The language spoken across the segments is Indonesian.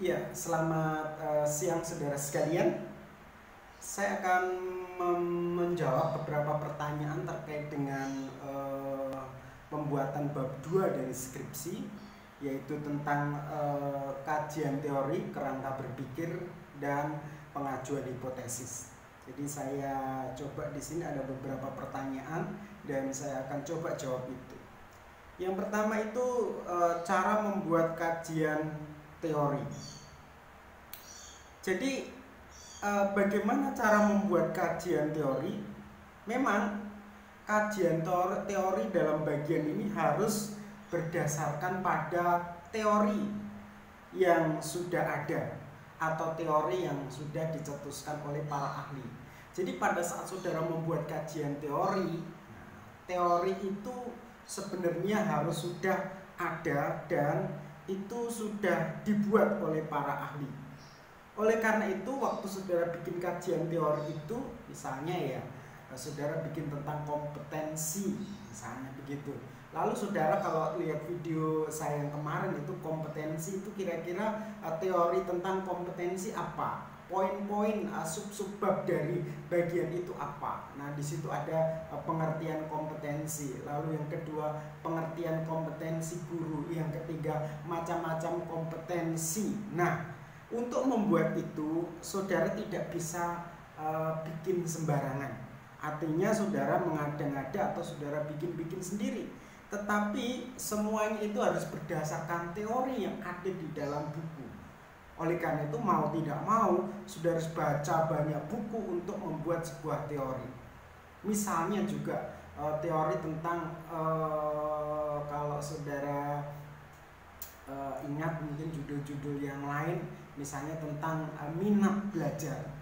Ya, selamat siang saudara sekalian. Saya akan menjawab beberapa pertanyaan terkait dengan pembuatan bab 2 dari skripsi, yaitu tentang kajian teori, kerangka berpikir, dan pengajuan hipotesis. Jadi saya coba di sini ada beberapa pertanyaan dan saya akan coba jawab itu. Yang pertama itu cara membuat kajian teori. Jadi bagaimana cara membuat kajian teori? Memang kajian teori dalam bagian ini harus berdasarkan pada teori yang sudah ada atau teori yang sudah dicetuskan oleh para ahli. Jadi pada saat saudara membuat kajian teori, teori itu sebenarnya harus sudah ada dan itu sudah dibuat oleh para ahli. Oleh karena itu, waktu saudara bikin kajian teori itu, misalnya ya, saudara bikin tentang kompetensi, misalnya begitu. Lalu saudara kalau lihat video saya yang kemarin itu kompetensi itu kira-kira teori tentang kompetensi apa? Poin-poin sub-subbab dari bagian itu apa? Nah, di situ ada pengertian kompetensi. Lalu yang kedua, pengertian kompetensi guru. Yang ketiga, macam-macam kompetensi. Nah, untuk membuat itu, saudara tidak bisa bikin sembarangan. Artinya saudara mengada-ngada atau saudara bikin-bikin sendiri. Tetapi semuanya itu harus berdasarkan teori yang ada di dalam buku. Oleh karena itu, mau tidak mau, saudara harus baca banyak buku untuk membuat sebuah teori. Misalnya juga teori tentang kalau saudara ingat mungkin judul-judul yang lain, misalnya tentang minat belajar.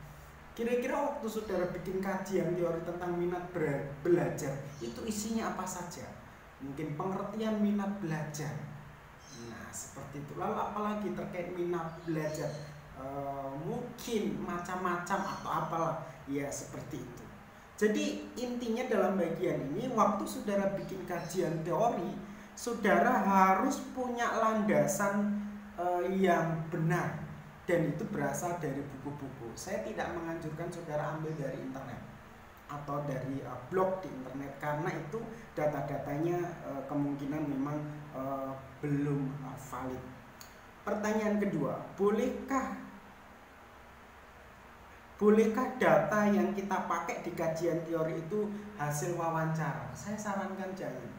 Kira-kira waktu saudara bikin kajian teori tentang minat belajar, itu isinya apa saja? Mungkin pengertian minat belajar. Nah, seperti itu. Lalu apalagi terkait minat belajar? Mungkin macam-macam atau apalah. Ya, seperti itu. Jadi intinya dalam bagian ini, waktu saudara bikin kajian teori, saudara harus punya landasan yang benar, dan itu berasal dari buku-buku. Saya tidak menganjurkan saudara ambil dari internet atau dari blog di internet, karena itu data-datanya kemungkinan memang belum valid. Pertanyaan kedua, bolehkah data yang kita pakai di kajian teori itu hasil wawancara? Saya sarankan jangan.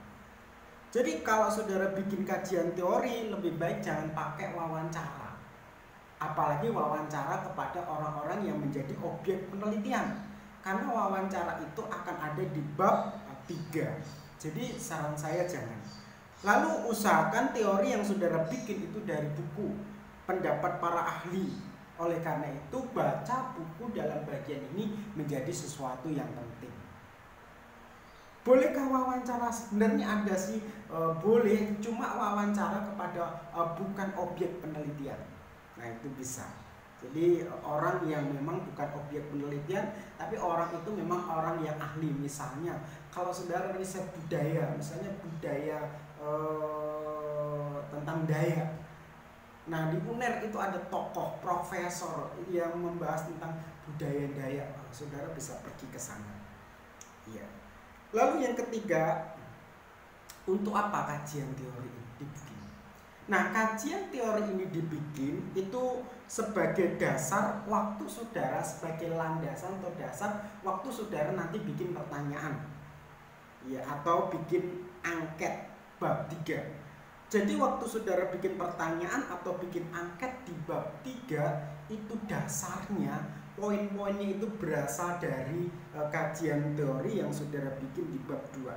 Jadi kalau saudara bikin kajian teori, lebih baik jangan pakai wawancara. Apalagi wawancara kepada orang-orang yang menjadi objek penelitian. Karena wawancara itu akan ada di bab 3. Jadi saran saya jangan. Lalu usahakan teori yang saudara bikin itu dari buku, pendapat para ahli. Oleh karena itu, baca buku dalam bagian ini menjadi sesuatu yang penting. Bolehkah wawancara? Sebenarnya ada sih, boleh, cuma wawancara kepada bukan objek penelitian. Nah, itu bisa. Jadi orang yang memang bukan objek penelitian, tapi orang itu memang orang yang ahli. Misalnya kalau saudara riset budaya, misalnya budaya tentang Dayak. Nah, di UNER itu ada tokoh profesor yang membahas tentang budaya Dayak. Saudara bisa pergi ke sana. Iya. Lalu yang ketiga, untuk apa kajian teori ini dibikin? Nah, kajian teori ini dibikin itu sebagai dasar waktu saudara, sebagai landasan atau dasar waktu saudara nanti bikin pertanyaan, ya, atau bikin angket bab 3. Jadi waktu saudara bikin pertanyaan atau bikin angket di bab 3, itu dasarnya poin-poinnya itu berasal dari kajian teori yang saudara bikin di bab 2.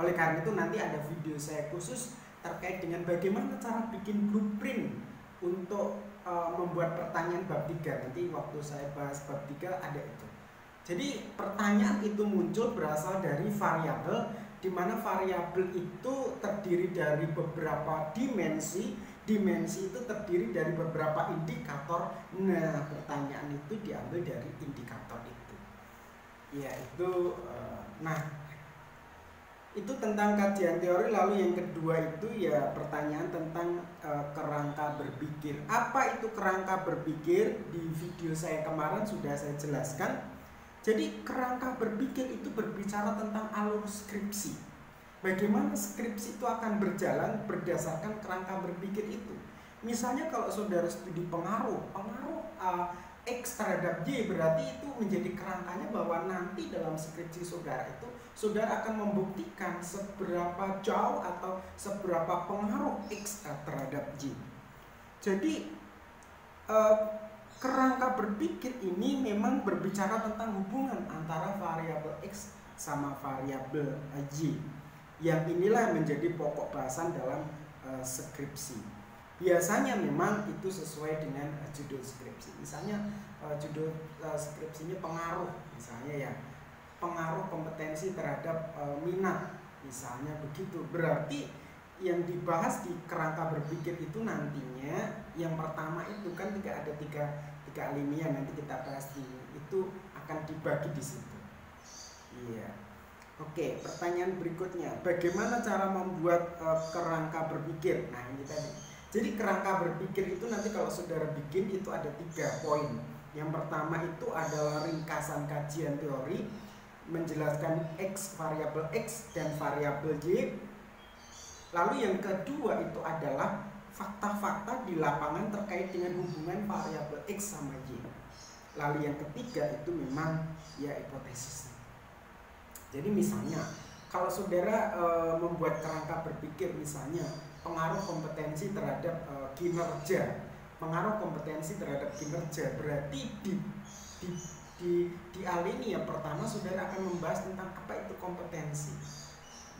Oleh karena itu nanti ada video saya khusus terkait dengan bagaimana cara bikin blueprint untuk membuat pertanyaan bab 3. Nanti waktu saya bahas bab 3 ada itu. Jadi pertanyaan itu muncul berasal dari variabel, di mana variabel itu terdiri dari beberapa dimensi. Dimensi itu terdiri dari beberapa indikator. Nah, pertanyaan itu diambil dari indikator itu. Ya, itu. Nah, Itu tentang kajian teori. Lalu yang kedua itu ya pertanyaan tentang kerangka berpikir. Apa itu kerangka berpikir? Di video saya kemarin sudah saya jelaskan. Jadi kerangka berpikir itu berbicara tentang alur skripsi. Bagaimana skripsi itu akan berjalan berdasarkan kerangka berpikir itu. Misalnya kalau saudara studi pengaruh X terhadap Y, berarti itu menjadi kerangkanya bahwa nanti dalam skripsi saudara itu saudara akan membuktikan seberapa jauh atau seberapa pengaruh X terhadap Y. Jadi kerangka berpikir ini memang berbicara tentang hubungan antara variabel X sama variabel Y. Yang inilah menjadi pokok bahasan dalam skripsi. Biasanya memang itu sesuai dengan judul skripsi. Misalnya judul skripsinya pengaruh, misalnya ya, pengaruh kompetensi terhadap minat, misalnya begitu. Berarti yang dibahas di kerangka berpikir itu nantinya yang pertama itu kan ada tiga alinea, nanti kita bahas itu akan dibagi di situ. Iya. Oke, pertanyaan berikutnya, bagaimana cara membuat kerangka berpikir? Nah ini tadi. Jadi kerangka berpikir itu nanti kalau saudara bikin itu ada 3 poin. Yang pertama itu adalah ringkasan kajian teori, menjelaskan variabel X dan variabel Y. Lalu yang kedua itu adalah fakta-fakta di lapangan terkait dengan hubungan variabel X sama Y. Lalu yang ketiga itu memang ya hipotesis. Jadi misalnya kalau saudara membuat kerangka berpikir, misalnya pengaruh kompetensi terhadap kinerja, berarti di alinea pertama saudara akan membahas tentang apa itu kompetensi.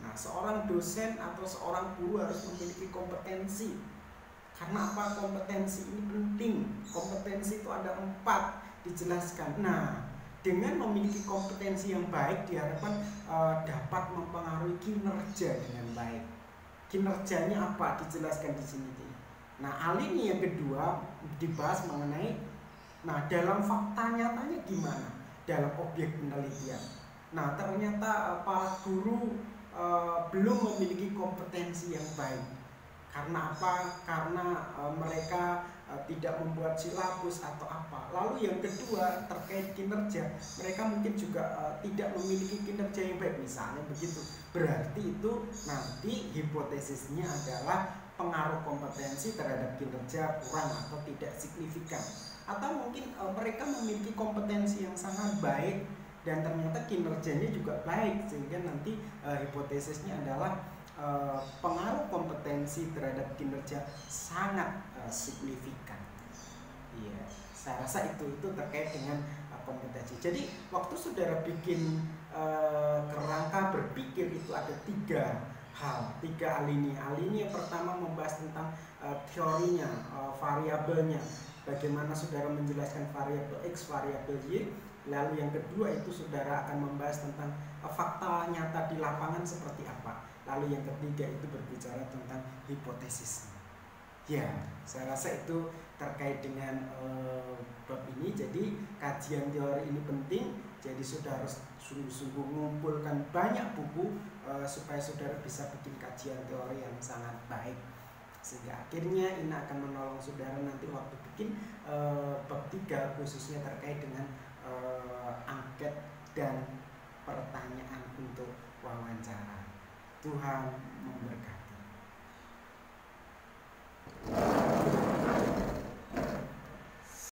Nah, seorang dosen atau seorang guru harus memiliki kompetensi. Karena apa kompetensi ini penting? Kompetensi itu ada 4 dijelaskan. Nah, dengan memiliki kompetensi yang baik diharapkan dapat mempengaruhi kinerja dengan baik. Kinerjanya apa? Dijelaskan di sini. Nah, alinea yang kedua dibahas mengenai dalam fakta nyatanya gimana dalam objek penelitian. Nah, ternyata para guru belum memiliki kompetensi yang baik. Karena apa? Karena mereka tidak membuat silabus atau apa. Lalu yang kedua terkait kinerja, mereka mungkin juga tidak memiliki kinerja yang baik, misalnya begitu. Berarti itu nanti hipotesisnya adalah pengaruh kompetensi terhadap kinerja kurang atau tidak signifikan. Atau mungkin mereka memiliki kompetensi yang sangat baik dan ternyata kinerjanya juga baik, sehingga nanti hipotesisnya adalah pengaruh kompetensi terhadap kinerja sangat signifikan. Iya, saya rasa itu terkait dengan kompetensi. Jadi waktu saudara bikin kerangka berpikir itu ada 3 hal, 3 alinea. Alinea pertama membahas tentang teorinya, variabelnya, bagaimana saudara menjelaskan variabel X, variabel Y. Lalu yang kedua itu saudara akan membahas tentang fakta nyata di lapangan seperti apa. Lalu yang ketiga itu berbicara tentang hipotesis. Ya, saya rasa itu terkait dengan bab ini. Jadi kajian teori ini penting. Jadi saudara harus sungguh-sungguh mengumpulkan banyak buku supaya saudara bisa bikin kajian teori yang sangat baik. Sehingga akhirnya ini akan menolong saudara nanti waktu bikin bab 3 khususnya terkait dengan angket dan pertanyaan untuk wawancara. Tuhan memberkati.